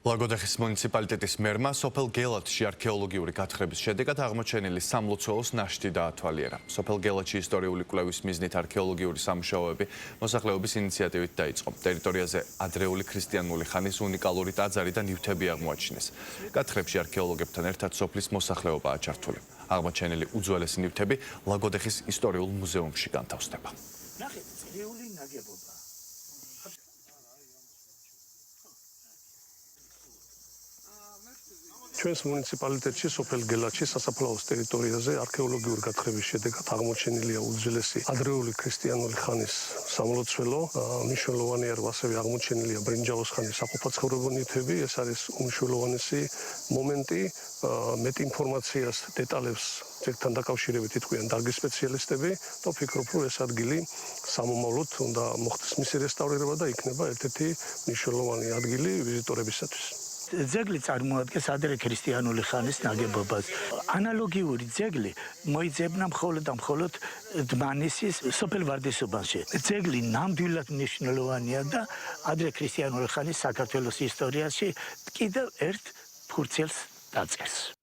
ლაგოდეხის მუნიციპალიტეტის მერმა სოფელ გელათში არქეოლოგიური გათხრების შედეგად აღმოჩენილი სამლოცველოს ნაშთი დაათვალიერა. სოფელ გელათში ისტორიული კვლევის მიზნით არქეოლოგიური სამუშაოები მოსახლეობის ინიციატივით დაიწყო. ტერიტორიაზე ადრეული ქრისტიანული ხანის უნიკალური ტაძარი და ნივთები აღმოაჩინეს. გათხრებში არქეოლოგებთან ერთად სოფლის მოსახლეობაა ჩართული. აღმოჩენილი უძველესი ნივთები ლაგოდეხის ისტორიულ მუზეუმში განთავსდება. ნახეთ, წრიული ნაგებობა. ჩვენს მუნიციპალიტეტში სოფელ გელათში სასაფლაოს ტერიტორიაზე არქეოლოგიური გათხრების შედეგად აღმოჩენილია უძველესი ადრეული ქრისტიანული ხანის სამლოცველო. მნიშვნელოვანია, რომ ასევე აღმოჩენილია ბრინჯაოს ხანის საყოფაცხოვრებო ნივთები. ეს არის უმნიშვნელოვანესი მომენტი. მეტ ინფორმაციას, დეტალებს ძეგლთან დაკავშირებით იტყვიან დარგის სპეციალისტები და ვფიქრობ, რომ ეს ადგილი სამომავლოდ უნდა მოხდეს მისი რესტავრირება და იქნება ერთ-ერთი მნიშვნელოვანი ადგილი ვიზიტორებისათვის. ძეგლი წარმოადგენს ადრე ქრისტიანული ხანის ნაგებობას. ანალოგიური ძეგლი მოიძებნა მხოლოდ დმანისის სოფელ ვარდისუბანში. ძეგლი ნამდვილად მნიშვნელოვანია და ადრე ქრისტიანული ხანის საქართველოს ისტორიაში კიდევ ერთ ფურცელს დაწერს.